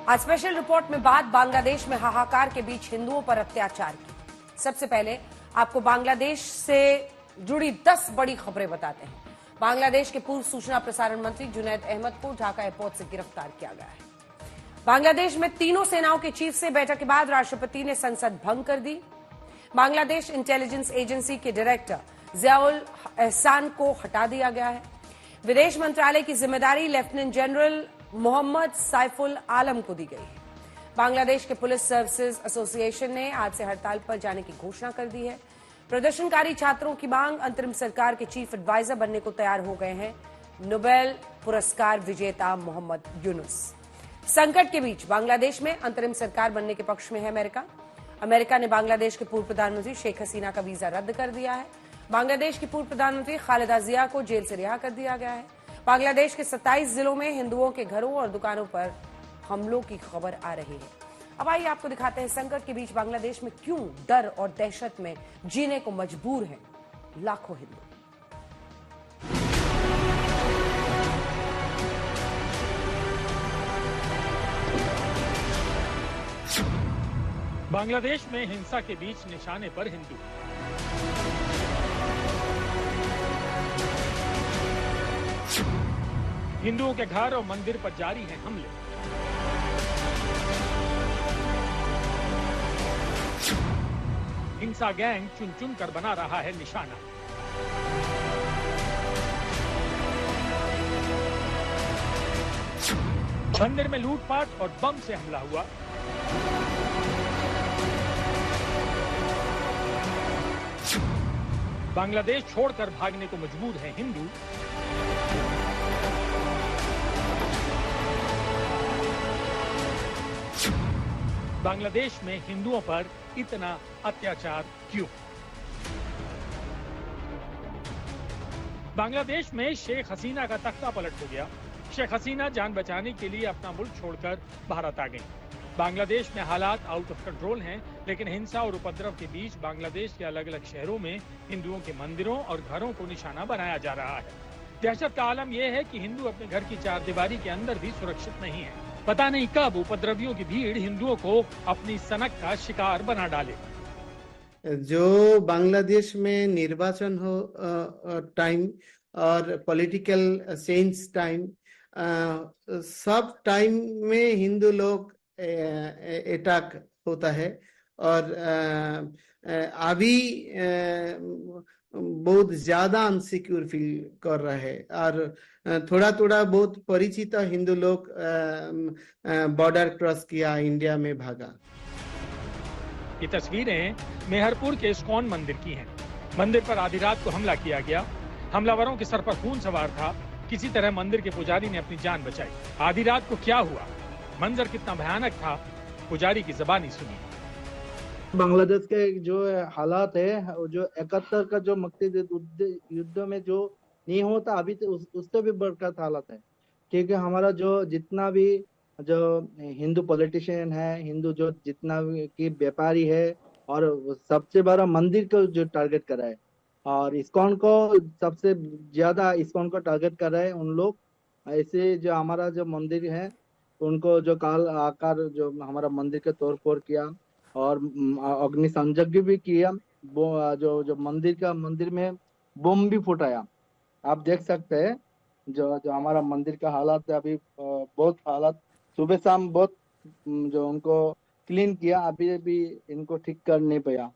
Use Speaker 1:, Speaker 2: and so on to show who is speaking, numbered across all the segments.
Speaker 1: आज special report में बात बांग्लादेश में हाहाकार के बीच हिंदुओं पर अत्याचार की। सबसे पहले आपको बांग्लादेश से जुड़ी 10 बड़ी खबरें बताते हैं। बांग्लादेश के पूर्व सूचना प्रसारण मंत्री जुनैद अहमद को ढाका एयरपोर्ट से गिरफ्तार किया गया है। बांग्लादेश में तीनों सेनाओं के चीफ से बैठक के बाद राष्ट्रपति ने संसद भंग कर दी। बांग्लादेश इंटेलिजेंस एजेंसी के डायरेक्टर जियाउल एहसान को हटा दिया गया है। विदेश मंत्रालय की जिम्मेदारी लेफ्टिनेंट जनरल मोहम्मद सैफुल आलम को दी गई है। बांग्लादेश के पुलिस सर्विसेज एसोसिएशन ने आज से हड़ताल पर जाने की घोषणा कर दी है। प्रदर्शनकारी छात्रों की मांग अंतरिम सरकार के चीफ एडवाइजर बनने को तैयार हो गए हैं नोबेल पुरस्कार विजेता मोहम्मद यूनुस। संकट के बीच बांग्लादेश में अंतरिम सरकार बनने के पक्ष में है अमेरिका। अमेरिका ने बांग्लादेश के पूर्व प्रधानमंत्री शेख हसीना का वीजा रद्द कर दिया है। बांग्लादेश की पूर्व प्रधानमंत्री खालिदा जिया को जेल से रिहा कर दिया गया है। बांग्लादेश के 27 जिलों में हिंदुओं के घरों और दुकानों पर हमलों की खबर आ रही है। अब आइए आपको दिखाते हैं संकट के बीच बांग्लादेश में क्यों डर और दहशत में जीने को मजबूर हैं लाखों हिंदू।
Speaker 2: बांग्लादेश में हिंसा के बीच निशाने पर हिंदू। हिंदुओं के घर और मंदिर पर जारी हैं हमले। हिंसा गैंग चुन चुन कर बना रहा है निशाना। मंदिर में लूटपाट और बम से हमला हुआ। बांग्लादेश छोड़कर भागने को मजबूर है हिंदू। बांग्लादेश में हिंदुओं पर इतना अत्याचार क्यों? बांग्लादेश में शेख हसीना का तख्ता पलट हो गया। शेख हसीना जान बचाने के लिए अपना मुल्क छोड़कर भारत आ गई। बांग्लादेश में हालात आउट ऑफ कंट्रोल हैं, लेकिन हिंसा और उपद्रव के बीच बांग्लादेश के अलग अलग शहरों में हिंदुओं के मंदिरों और घरों को निशाना बनाया जा रहा है। दहशत का आलम यह है कि हिंदू अपने घर की चारदीवारी के अंदर भी सुरक्षित नहीं है। पता नहीं कब उपद्रवियों की भीड़ हिंदुओं को अपनी सनक का शिकार बना डाले।
Speaker 3: जो बांग्लादेश में निर्वाचन हो टाइम और पॉलिटिकल चेंज टाइम, सब टाइम में हिंदू लोग अटैक होता है और अभी बहुत ज्यादा अनसिक्योर फील कर रहा है और थोड़ा थोड़ा बहुत परिचित हिंदू लोग बॉर्डर क्रॉस किया, इंडिया में भागा।
Speaker 2: ये तस्वीरें मेहरपुर के इस्कॉन मंदिर की हैं। मंदिर पर आधी रात को हमला किया गया। हमलावरों के सर पर खून सवार था। किसी तरह मंदिर के पुजारी ने अपनी जान बचाई। आधी रात को क्या हुआ, मंजर कितना भयानक था, पुजारी की जुबानी सुनिए।
Speaker 4: बांग्लादेश के जो हालात है, जो 71 का जो मुक्ति युद्ध में जो नहीं होता अभी तो उससे भी बढ़कर हालत है। क्योंकि हमारा जो जितना भी जो हिंदू पॉलिटिशियन है, हिंदू जो जितना भी की व्यापारी है और सबसे बड़ा मंदिर को जो टारगेट कर रहा है और इस्कॉन को सबसे ज्यादा इस्कॉन को टारगेट कर रहा है उन लोग। ऐसे जो हमारा जो मंदिर है उनको जो काल आकार जो हमारा मंदिर के तोड़फोड़ किया और अग्नि संयज्ञ भी किया। जो मंदिर में बम भी फुटाया। आप देख सकते हैं जो हमारा मंदिर का हालात है अभी बहुत हालात। सुबह शाम बहुत जो उनको क्लीन किया, अभी भी इनको ठीक कर नहीं पाया।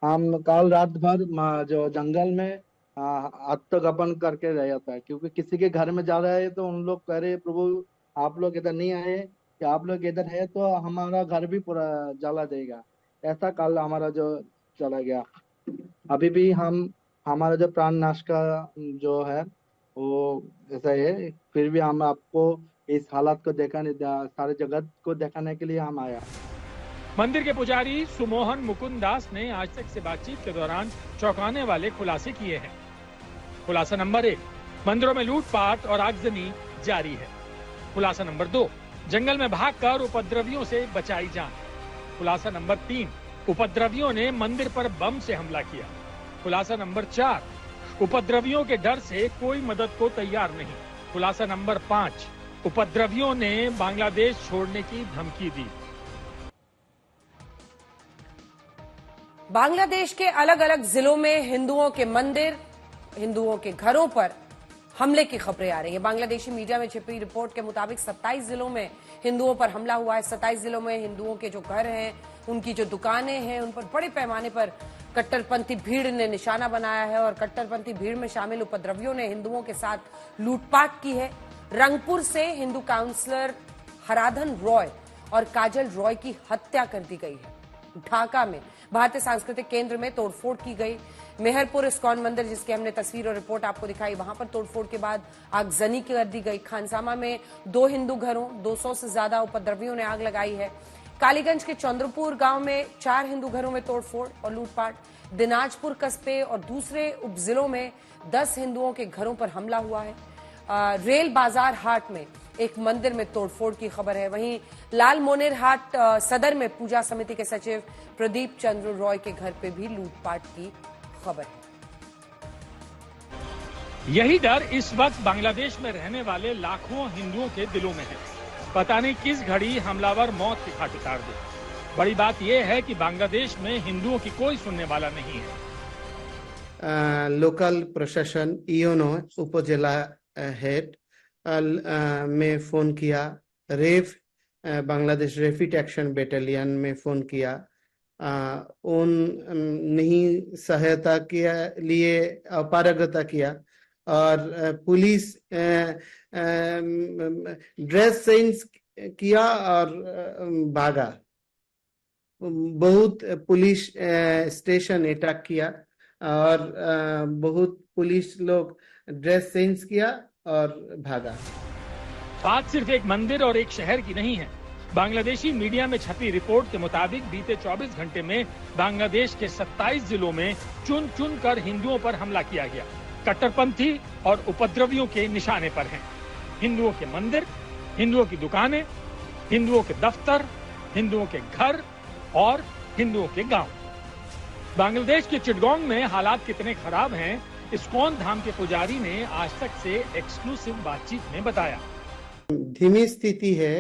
Speaker 4: हम कल रात भर जो जंगल में आत्मगोपन करके रहा था, क्योंकि किसी के घर में जा रहा है तो उन लोग कह रहे प्रभु आप लोग इधर नहीं आए कि आप लोग इधर है तो हमारा घर भी पूरा जला देगा। ऐसा कल हमारा जो चला गया। अभी भी हमारा जो प्राण नाश का जो है वो ऐसा है, फिर भी हम आपको इस हालात को दिखाने, सारे जगत को दिखाने के लिए हम आया।
Speaker 2: मंदिर के पुजारी सुमोहन मुकुंद दास ने आज तक से बातचीत के दौरान चौंकाने वाले खुलासे किए हैं। खुलासा नंबर 1, मंदिरों में लूटपाट और आगजनी जारी है। खुलासा नंबर 2, जंगल में भागकर उपद्रवियों से बचाई जान। खुलासा नंबर 3, उपद्रवियों ने मंदिर पर बम से हमला किया। खुलासा नंबर 4, उपद्रवियों के डर से कोई मदद को तैयार नहीं। खुलासा नंबर 5, उपद्रवियों ने बांग्लादेश छोड़ने की धमकी दी।
Speaker 1: बांग्लादेश के अलग अलग जिलों में हिंदुओं के मंदिर, हिंदुओं के घरों पर हमले की खबरें आ रही है। बांग्लादेशी मीडिया में छिपी रिपोर्ट के मुताबिक 27 जिलों में हिंदुओं पर हमला हुआ है। 27 जिलों में हिंदुओं के जो घर हैं, उनकी जो दुकानें हैं, उन पर बड़े पैमाने पर कट्टरपंथी भीड़ ने निशाना बनाया है और कट्टरपंथी भीड़ में शामिल उपद्रवियों ने हिंदुओं के साथ लूटपाट की है। रंगपुर से हिंदू काउंसलर हराधन रॉय और काजल रॉय की हत्या कर दी गई है। ढाका में भारतीय सांस्कृतिक केंद्र में तोड़फोड़ की गई। मेहरपुर इस्कॉन मंदिर, जिसकी हमने तस्वीर और रिपोर्ट आपको दिखाई, वहां पर तोड़फोड़ के बाद आगजनी कर दी गई। खानसामा में 2 हिंदू घरों, 200 से ज्यादा उपद्रवियों ने आग लगाई है। कालीगंज के चंद्रपुर गांव में 4 हिंदू घरों में तोड़फोड़ और लूटपाट। दिनाजपुर कस्बे और दूसरे उपजिलों में 10 हिंदुओं के घरों पर हमला हुआ है। रेल बाजार हाट में एक मंदिर में तोड़फोड़ की खबर है। वहीं लाल मोनेर हाट सदर में पूजा समिति के सचिव प्रदीप चंद्र रॉय के घर पे भी लूटपाट की खबर है।
Speaker 2: यही डर इस वक्त बांग्लादेश में रहने वाले लाखों हिंदुओं के दिलों में है। पता नहीं किस घड़ी हमलावर मौत के घाट उतार दे। बड़ी बात यह है कि बांग्लादेश में हिंदुओं की कोई सुनने वाला नहीं है।
Speaker 3: लोकल प्रशासन ईओनो उपजिला हेड में फोन किया, बांग्लादेश रैपिड एक्शन बटालियन में फोन किया, उन नहीं सहायता के लिए अपारगता किया और पुलिस ड्रेस चेंज किया और भागा। बहुत पुलिस स्टेशन अटैक किया और बहुत पुलिस लोग ड्रेस चेंज किया और भागा।
Speaker 2: बात सिर्फ एक मंदिर और एक शहर की नहीं है। बांग्लादेशी मीडिया में छपी रिपोर्ट के मुताबिक बीते 24 घंटे में बांग्लादेश के 27 जिलों में चुन चुन कर हिंदुओं पर हमला किया गया। कट्टरपंथी और उपद्रवियों के निशाने पर हैं। हिंदुओं के मंदिर, हिंदुओं की दुकानें, हिंदुओं के दफ्तर, हिंदुओं के घर और हिंदुओं के गांव। बांग्लादेश के चिटगांव में हालात कितने खराब हैं, इस्कॉन धाम के पुजारी ने आज तक से एक्सक्लूसिव बातचीत में बताया।
Speaker 3: धीमी स्थिति है,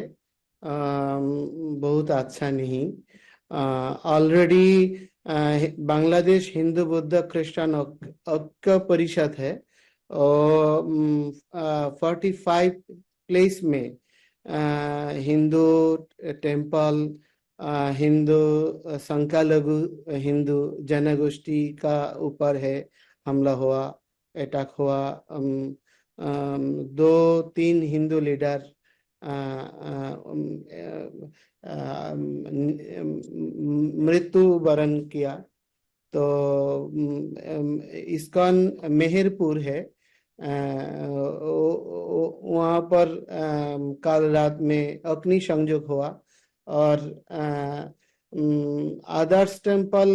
Speaker 3: बहुत अच्छा नहीं। ऑलरेडी बांग्लादेश हिंदू बुद्ध क्रिश्चियन ऐक्य परिषद है और 45 प्लेस में हिंदू टेम्पल, हिंदू संख्यालघु हिंदू जनगोष्ठी का ऊपर है हमला हुआ, अटैक हुआ। 2-3 हिंदू लीडर मृत्यु वरण किया। तो इस्कॉन मेहरपुर है, वहाँ पर कल रात में अग्नि संयोग हुआ और आदर्श टेम्पल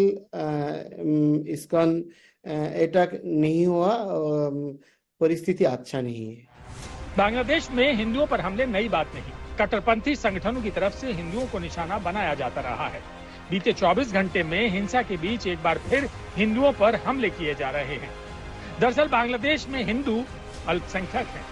Speaker 3: इस्कॉन अटैक नहीं हुआ, परिस्थिति अच्छा नहीं है।
Speaker 2: बांग्लादेश में हिंदुओं पर हमले नई बात नहीं। कट्टरपंथी संगठनों की तरफ से हिंदुओं को निशाना बनाया जाता रहा है। बीते 24 घंटे में हिंसा के बीच एक बार फिर हिंदुओं पर हमले किए जा रहे हैं। दरअसल बांग्लादेश में हिंदू अल्पसंख्यक हैं।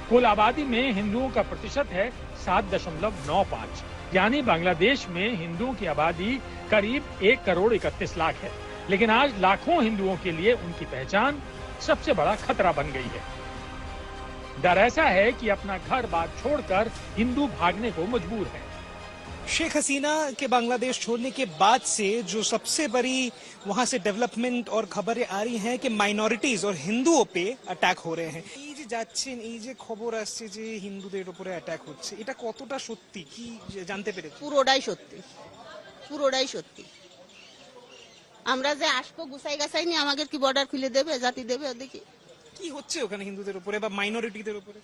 Speaker 2: कुल आबादी में हिंदुओं का प्रतिशत है 7.95, यानी बांग्लादेश में हिंदुओं की आबादी करीब 1 करोड़ 31 लाख है। लेकिन आज लाखों हिंदुओं के लिए उनकी पहचान सबसे बड़ा खतरा बन गई है। डर ऐसा है कि अपना घर बार छोड़कर हिंदू भागने को मजबूर है।
Speaker 5: शेख हसीना के बांग्लादेश छोड़ने के बाद से जो सबसे बड़ी वहां से डेवलपमेंट और खबरें आ रही हैं कि माइनॉरिटीज और हिंदुओं पे अटैक हो रहे हैं। এই যে যাচ্ছেন, এই যে খবর আসছে যে হিন্দুদের উপরে অ্যাটাক হচ্ছে, এটা কতটা সত্যি কি জানতে পেরেছেন?
Speaker 6: পুরোটাই সত্যি, পুরোটাই সত্যি। আমরা যে আসবো গুছাই গাছাই নিয়ে আমাদের কি বর্ডার খুলে দেবে, জাতি দেবে? দেখি
Speaker 5: কি হচ্ছে ওখানে হিন্দুদের উপরে বা মাইনরিটিদের উপরে।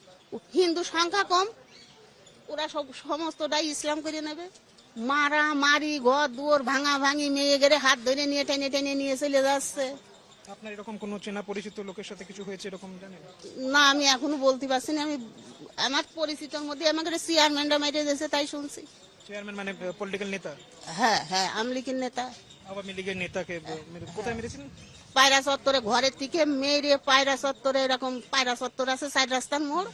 Speaker 6: হিন্দু সংখ্যা কম, ওরা সব সমস্তটাই ইসলাম করে নেবে। মারা মারি, ঘর দুয়ার ভাঙা ভাঙি, মেয়ে গেড়ে হাত ধরে নিয়ে টেনে টেনে নিয়ে চলে যাচ্ছে।
Speaker 5: আপনার এরকম কোনো চেনা পরিচিত লোকের সাথে কিছু হয়েছে এরকম জানেন?
Speaker 6: না, আমি এখনো বলতে পারছি না। আমি আমার পরিচিতর মধ্যে আমাকে চেয়ারম্যানরা মেরে দিয়েছে, তাই শুনছি।
Speaker 5: চেয়ারম্যান মানে পলিটিক্যাল নেতা?
Speaker 6: হ্যাঁ হ্যাঁ, আমলিগের নেতা।
Speaker 5: আওয়ামী লীগের নেতাকে কোথায় মেরেছিলেন?
Speaker 6: পায়রা চত্বরে, ঘরের থেকে মেরে পায়রা চত্বরে, এরকম পায়রা চত্বর আছে 4 রাস্তার মোড়,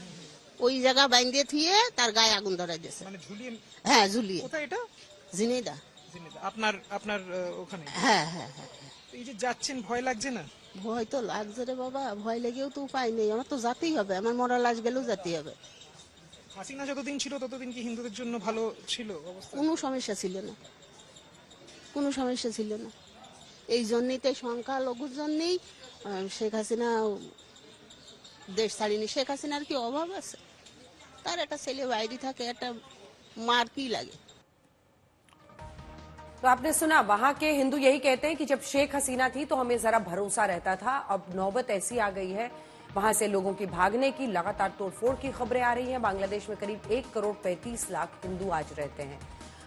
Speaker 6: ওই জায়গা বাইন্দে থুয়ে তার গায়ে আগুন ধরাই দিয়েছে।
Speaker 5: মানে ঝুলিয়ে?
Speaker 6: হ্যাঁ, ঝুলিয়ে।
Speaker 5: কোথায় এটা?
Speaker 6: ঝিনাইদহ।
Speaker 5: আপনার আপনার ওখানে?
Speaker 6: হ্যাঁ হ্যাঁ হ্যাঁ।
Speaker 5: এই যে যাচ্ছেন, ভয় লাগছে না?
Speaker 6: ভয় তো লাগছে রে বাবা, ভয় লেগেও তো উপায় নেই, আমার তো যেতেই হবে, আমার মরা লাশ গেলেও যেতে হবে।
Speaker 5: হাসিনা যতদিন ছিল ততদিন কি হিন্দুদের জন্য ভালো ছিল অবস্থা?
Speaker 6: কোনো সমস্যা ছিল না, কোনো সমস্যা ছিল না। এই জন্যই তো সংখ্যালঘুর জন্যই শেখ হাসিনা দেশ ছাড়িনি। শেখ হাসিনার কি অভাব আছে? তার একটা ছেলে বাইরে থাকে, একটা মার কি লাগে?
Speaker 1: तो आपने सुना, वहां के हिंदू यही कहते हैं कि जब शेख हसीना थी तो हमें जरा भरोसा रहता था, अब नौबत ऐसी आ गई है वहां से लोगों की भागने की। लगातार तोड़फोड़ की खबरें आ रही हैं। बांग्लादेश में करीब 1,35,00,000 हिंदू आज रहते हैं।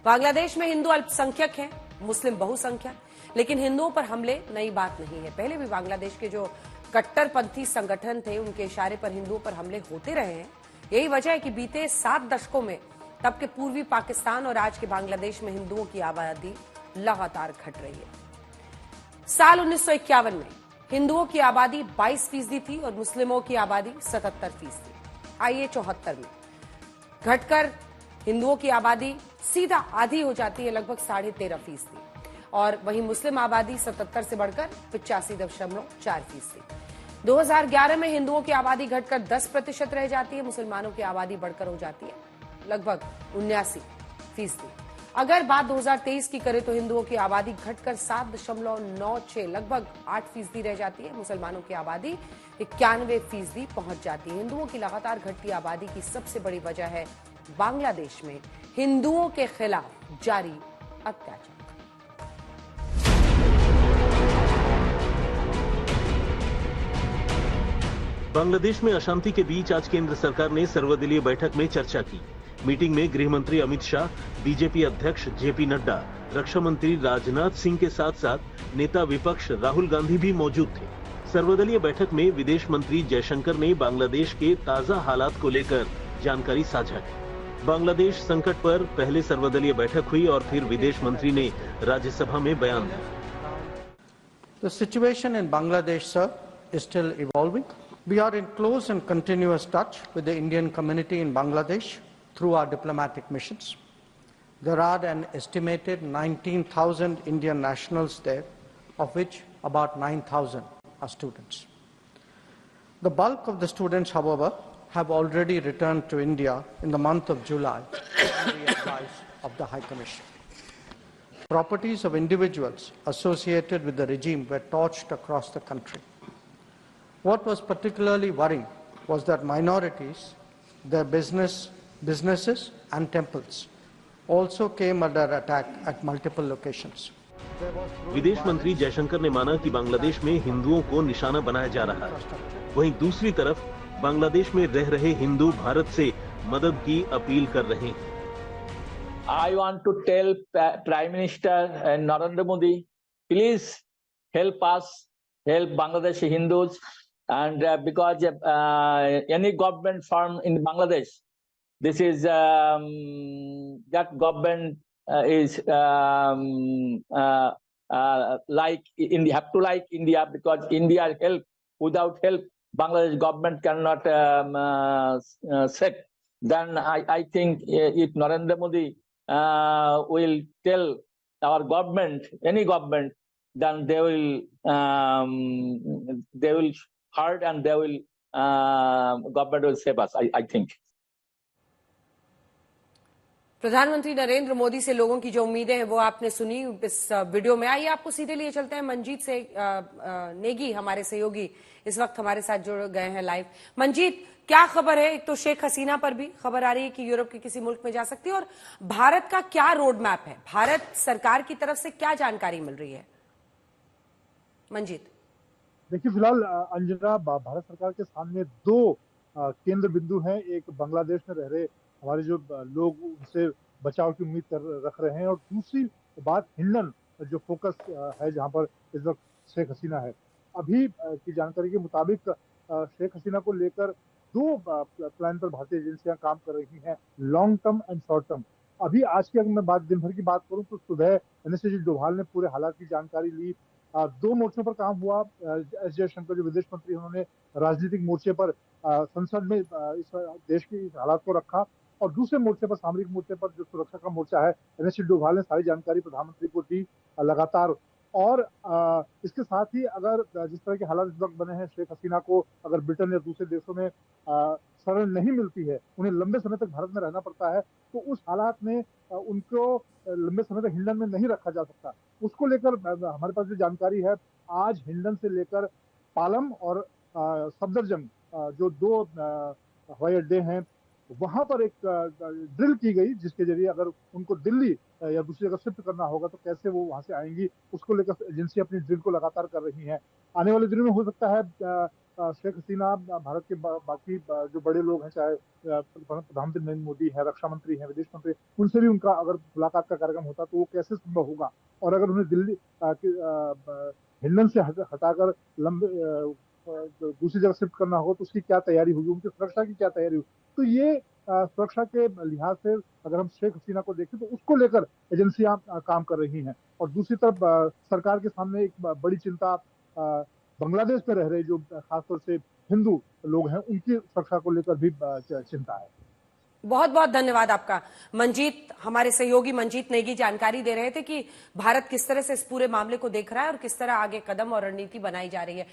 Speaker 1: बांग्लादेश में हिंदू अल्पसंख्यक हैं, मुस्लिम बहुसंख्यक, लेकिन हिंदुओं पर हमले नई बात नहीं है। पहले भी बांग्लादेश के जो कट्टरपंथी संगठन थे उनके इशारे पर हिंदुओं पर हमले होते रहे हैं। यही वजह है कि बीते 7 दशकों में तब के पूर्वी पाकिस्तान और आज के बांग्लादेश में हिंदुओं की आबादी लगातार घट रही है। साल 1951 में हिंदुओं की आबादी 22% थी और मुस्लिमों की आबादी 77%। आइए 74 में घटकर हिंदुओं की आबादी सीधा आधी हो जाती है, लगभग 13.5%। और वहीं मुस्लिम आबादी 77 से बढ़कर 85.4%। 2011 में हिंदुओं की आबादी घटकर 10% रह जाती है, मुसलमानों की आबादी बढ़कर हो जाती है लगभग 79%। अगर बात 2023 की करें तो हिंदुओं की आबादी घटकर 7.96 लगभग 8% रह जाती है, मुसलमानों की आबादी 91% पहुंच जाती है। हिंदुओं की लगातार घटती आबादी की सबसे बड़ी वजह है बांग्लादेश में हिंदुओं के खिलाफ जारी अत्याचार।
Speaker 7: बांग्लादेश में अशांति के बीच आज केंद्र सरकार ने सर्वदलीय बैठक में चर्चा की। मीटिंग में गृह मंत्री अमित शाह, बीजेपी अध्यक्ष जेपी नड्डा, रक्षा मंत्री राजनाथ सिंह के साथ साथ नेता विपक्ष राहुल गांधी भी मौजूद थे। सर्वदलीय बैठक में विदेश मंत्री जयशंकर ने बांग्लादेश के ताजा हालात को लेकर जानकारी साझा की। बांग्लादेश संकट पर पहले सर्वदलीय बैठक हुई और फिर विदेश मंत्री ने राज्यसभा में बयान दिया।
Speaker 8: The situation in Bangladesh, sir, is still evolving. We are in close and continuous touch with the Indian community in Bangladesh through our diplomatic missions. There are an estimated 19,000 Indian nationals there, of which about 9,000 are students. The bulk of the students, however, have already returned to India in the month of July on the advice of the High Commission. Properties of individuals associated with the regime were torched across the country. What was particularly worrying was that minorities, their businesses and temples also came under attack at multiple locations.
Speaker 7: विदेश मंत्री जयशंकर ने माना कि बांग्लादेश में हिंदुओं को निशाना बनाया जा रहा है। वहीं दूसरी तरफ बांग्लादेश में रह रहे हिंदू भारत से मदद की अपील कर रहे हैं।
Speaker 9: I want to tell Prime Minister Narendra Modi, please help us, help Bangladeshi Hindus, and because any government form in Bangladesh, this is that government is like India, have to like India, because India help. Without help, Bangladesh government cannot set. Then I think if Narendra Modi will tell our government, any government, then they will hurt and they will government will save us. I think.
Speaker 1: प्रधानमंत्री नरेंद्र मोदी से लोगों की जो उम्मीदें हैं वो आपने सुनी इस वीडियो में। आइए आपको सीधे लिए चलते हैं मंजीत से। नेगी हमारे सहयोगी इस वक्त हमारे साथ जुड़ गए हैं लाइव। मंजीत, क्या खबर है? एक तो शेख हसीना पर भी खबर आ रही है कि यूरोप के किसी मुल्क में जा सकती है, और भारत का क्या रोड मैप है? भारत सरकार की तरफ से क्या जानकारी मिल रही है? मंजीत,
Speaker 10: देखिए, फिलहाल अंजना, भारत सरकार के सामने दो केंद्र बिंदु हैं। एक बांग्लादेश में रह रहे हमारे जो लोग, उनसे बचाव की उम्मीद रख रहे हैं, और दूसरी बात हिंडन जो फोकस है, जहां पर इस वक्त शेख हसीना है। अभी की जानकारी के मुताबिक शेख हसीना को लेकर दो प्लान पर भारतीय एजेंसियां काम कर रही हैं, long term and short term. अभी आज की अगर मैं दिन भर की बात करूं तो सुबह एनएसएस डोभाल ने पूरे हालात की जानकारी ली, दो मोर्चों पर काम हुआ। एस जयशंकर जो विदेश मंत्री, उन्होंने राजनीतिक मोर्चे पर संसद में इस देश की इस हालात को रखा, और दूसरे मोर्चे पर, सामरिक मोर्चे पर जो सुरक्षा का मोर्चा है, एनएससी डोभाल ने सारी जानकारी प्रधानमंत्री को दी लगातार। और इसके साथ ही अगर जिस तरह के हालात इस वक्त बने हैं, शेख हसीना को अगर ब्रिटेन या दूसरे देशों में शरण नहीं मिलती है, उन्हें लंबे समय तक भारत में रहना पड़ता है, तो उस हालात में उनको लंबे समय तक हिंडन में नहीं रखा जा सकता। उसको लेकर हमारे पास जो जानकारी है, आज हिंडन से लेकर पालम और सफदरजंग जो दो हवाई अड्डे हैं, वहां पर एक ड्रिल की गई, जिसके जरिए अगर उनको दिल्ली या दूसरी जगह शिफ्ट करना होगा तो कैसे वो वहां से आएंगी, उसको लेकर एजेंसी अपनी ड्रिल को लगातार कर रही है। आने वाले दिनों में हो सकता है शेख हसीना भारत के बाकी जो बड़े लोग हैं, चाहे प्रधानमंत्री नरेंद्र मोदी है, रक्षा मंत्री है, विदेश मंत्री, उनसे भी उनका अगर मुलाकात का कार्यक्रम होता तो वो कैसे संभव होगा, और अगर उन्हें दिल्ली हिंडन से हटाकर लंबे दूसरी जगह शिफ्ट करना हो तो उसकी क्या तैयारी होगी, उनकी सुरक्षा की क्या तैयारी होगी। तो ये सुरक्षा के लिहाज से अगर हम शेख हसीना को देखें तो उसको लेकर एजेंसियां काम कर रही हैं। और दूसरी तरफ सरकार के सामने एक बड़ी चिंता बांग्लादेश में रह रहे जो खासतौर से हिंदू लोग हैं, उनकी सुरक्षा को लेकर भी चिंता है।
Speaker 1: बहुत बहुत धन्यवाद आपका मंजीत। हमारे सहयोगी मंजीत नेगी जानकारी दे रहे थे कि भारत किस तरह से इस पूरे मामले को देख रहा है और किस तरह आगे कदम और रणनीति बनाई जा रही है।